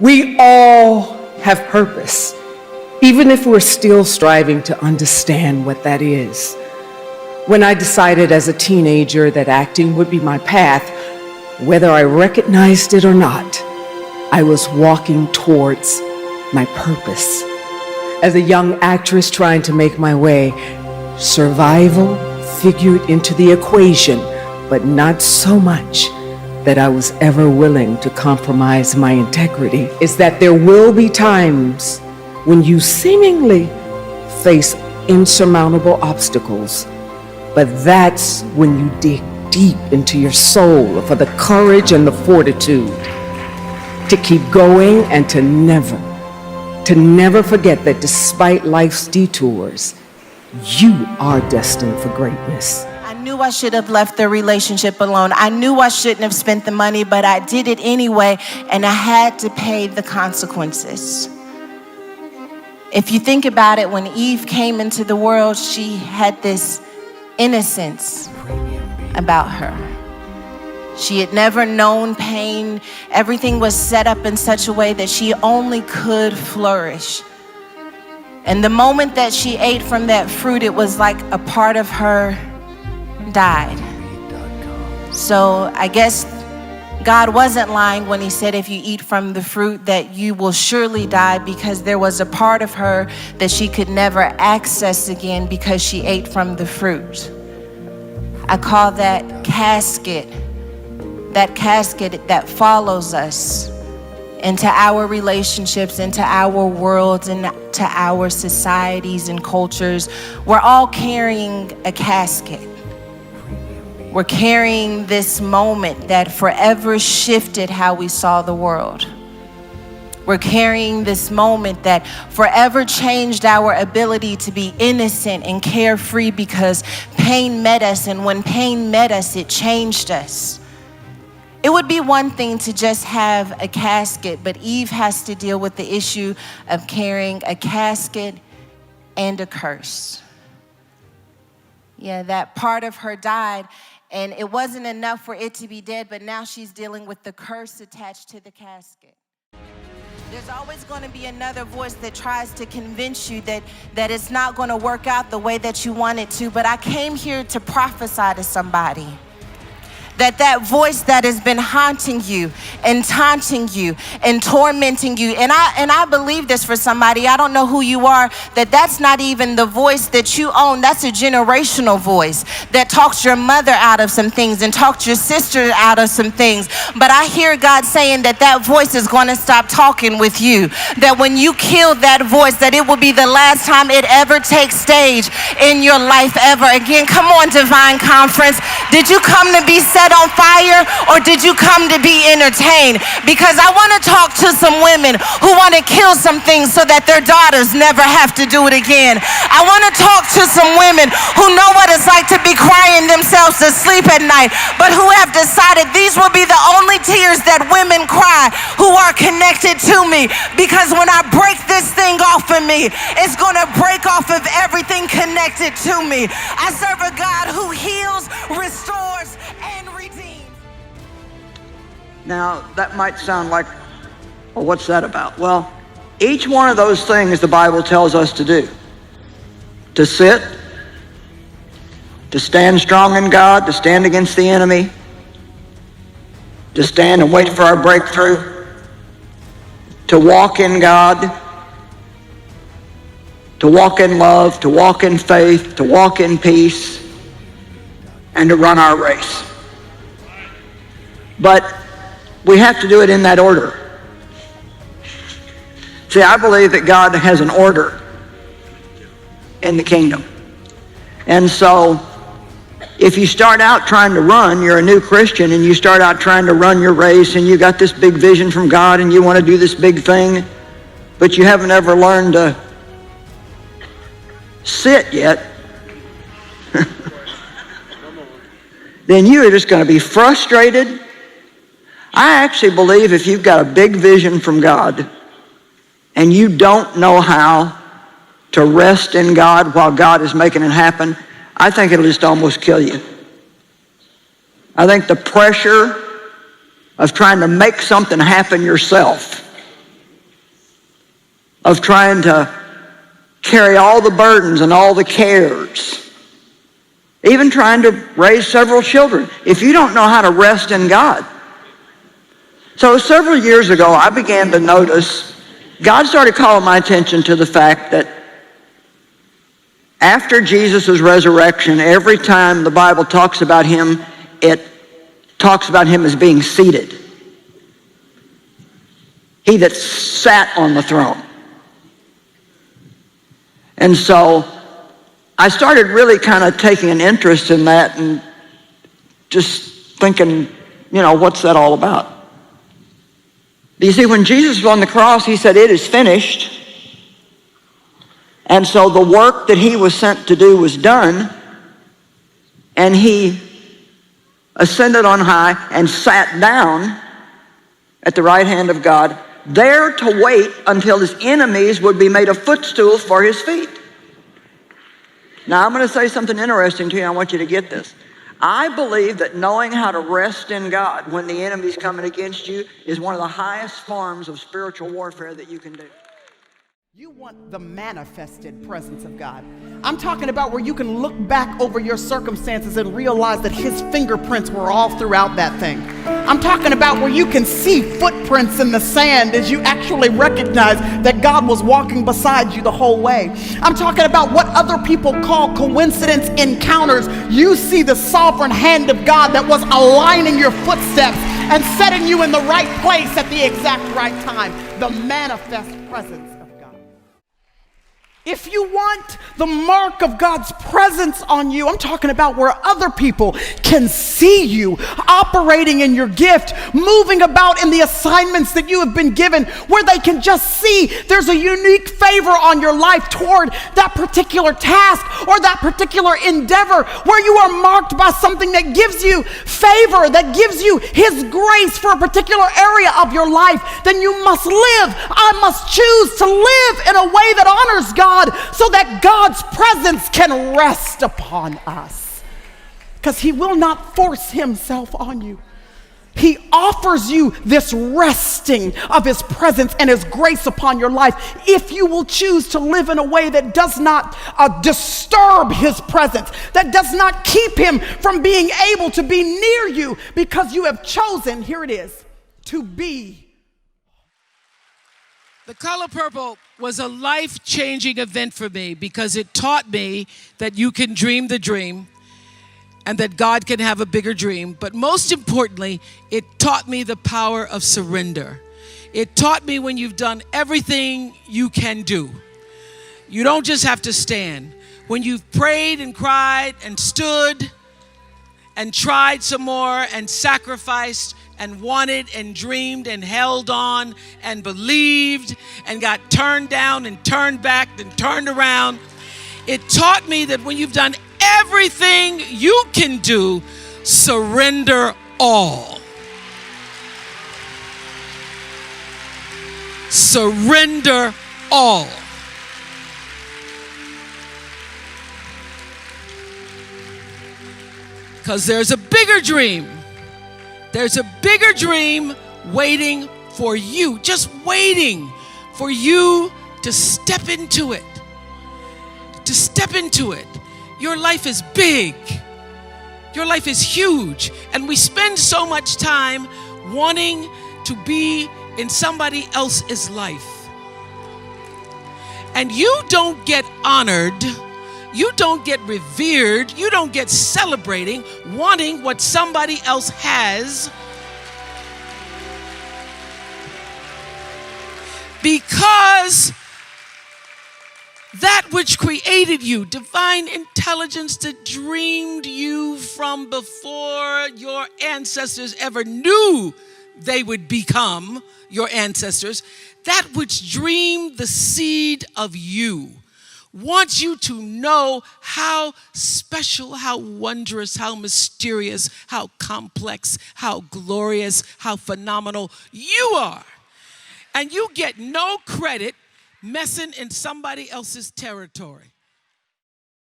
We all have purpose, even if we're still striving to understand what that is. When I decided as a teenager that acting would be my path, whether I recognized it or not, I was walking towards my purpose. As a young actress trying to make my way, survival figured into the equation, but not so much that I was ever willing to compromise my integrity. Is that there will be times when you seemingly face insurmountable obstacles, but that's when you dig deep into your soul for the courage and the fortitude to keep going and to never forget that despite life's detours, you are destined for greatness. I knew I should have left the relationship alone. I knew I shouldn't have spent the money, but I did it anyway, and I had to pay the consequences. If you think about it, when Eve came into the world, she had this innocence about her. She had never known pain. Everything was set up in such a way that she only could flourish. And the moment that she ate from that fruit, it was like a part of her died. So I guess God wasn't lying when he said if you eat from the fruit that you will surely die, because there was a part of her that she could never access again because she ate from the fruit. I call that casket that follows us into our relationships, into our worlds, into our societies and cultures. We're all carrying a casket. We're carrying this moment that forever shifted how we saw the world. We're carrying this moment that forever changed our ability to be innocent and carefree because pain met us, and when pain met us, it changed us. It would be one thing to just have a casket, but Eve has to deal with the issue of carrying a casket and a curse. Yeah, that part of her died, and it wasn't enough for it to be dead, but now she's dealing with the curse attached to the casket. There's always going to be another voice that tries to convince you that it's not going to work out the way that you want it to, but I came here to prophesy to somebody. That voice that has been haunting you and taunting you and tormenting you, and I believe this for somebody, I don't know who you are, that's not even the voice that you own. That's a generational voice that talks your mother out of some things and talks your sister out of some things. But I hear God saying that voice is going to stop talking with you, that when you kill that voice, that it will be the last time it ever takes stage in your life ever again. Come on, Divine Conference. Did you come to be set on fire, or did you come to be entertained? Because I want to talk to some women who want to kill some things so that their daughters never have to do it again. I want to talk to some women who know what it's like to be crying themselves to sleep at night, but who have decided these will be the only tears that women cry who are connected to me, because when I break this thing off of me, it's going to break off of everything connected to me. I serve a God who heals, restores, and redeems. Now, that might sound like, well, what's that about? Well, each one of those things the Bible tells us to do. To sit, to stand strong in God, to stand against the enemy, to stand and wait for our breakthrough, to walk in God, to walk in love, to walk in faith, to walk in peace, and to run our race. But we have to do it in that order. See, I believe that God has an order in the kingdom. And so, if you start out trying to run, you're a new Christian, and you start out trying to run your race, and you got this big vision from God, and you want to do this big thing, but you haven't ever learned to sit yet, then you are just going to be frustrated. I actually believe if you've got a big vision from God and you don't know how to rest in God while God is making it happen, I think it'll just almost kill you. I think the pressure of trying to make something happen yourself of trying to carry all the burdens and all the cares, even trying to raise several children, if you don't know how to rest in God. So several years ago, I began to notice, God started calling my attention to the fact that after Jesus' resurrection, every time the Bible talks about him, it talks about him as being seated. He that sat on the throne. And so I started really kind of taking an interest in that and just thinking, what's that all about? You see, when Jesus was on the cross, he said, "It is finished." And so the work that he was sent to do was done, and he ascended on high and sat down at the right hand of God, there to wait until his enemies would be made a footstool for his feet. Now, I'm going to say something interesting to you, and I want you to get this. I believe that knowing how to rest in God when the enemy's coming against you is one of the highest forms of spiritual warfare that you can do. You want the manifested presence of God. I'm talking about where you can look back over your circumstances and realize that his fingerprints were all throughout that thing. I'm talking about where you can see footprints in the sand as you actually recognize that God was walking beside you the whole way. I'm talking about what other people call coincidence encounters. You see the sovereign hand of God that was aligning your footsteps and setting you in the right place at the exact right time. The manifest presence. If you want the mark of God's presence on you, I'm talking about where other people can see you operating in your gift, moving about in the assignments that you have been given, where they can just see there's a unique favor on your life toward that particular task or that particular endeavor, where you are marked by something that gives you favor, that gives you his grace for a particular area of your life, then you must live. I must choose to live in a way that honors God, so that God's presence can rest upon us. Because he will not force himself on you. He offers you this resting of his presence and his grace upon your life if you will choose to live in a way that does not disturb his presence, that does not keep him from being able to be near you, because you have chosen, here it is, to be. The Color Purple was a life-changing event for me because it taught me that you can dream the dream and that God can have a bigger dream. But most importantly, it taught me the power of surrender. It taught me when you've done everything you can do, you don't just have to stand. When you've prayed and cried and stood and tried some more and sacrificed and wanted and dreamed and held on and believed and got turned down and turned back and turned around. It taught me that when you've done everything you can do, surrender all. Surrender all. Because there's a bigger dream. There's a bigger dream waiting for you, just waiting for you to step into it. To step into it. Your life is big. Your life is huge. And we spend so much time wanting to be in somebody else's life. And you don't get honored, you don't get revered, you don't get celebrating wanting what somebody else has, because that which created you, divine intelligence that dreamed you from before your ancestors ever knew they would become your ancestors, that which dreamed the seed of you, wants you to know how special, how wondrous, how mysterious, how complex, how glorious, how phenomenal you are. And you get no credit messing in somebody else's territory.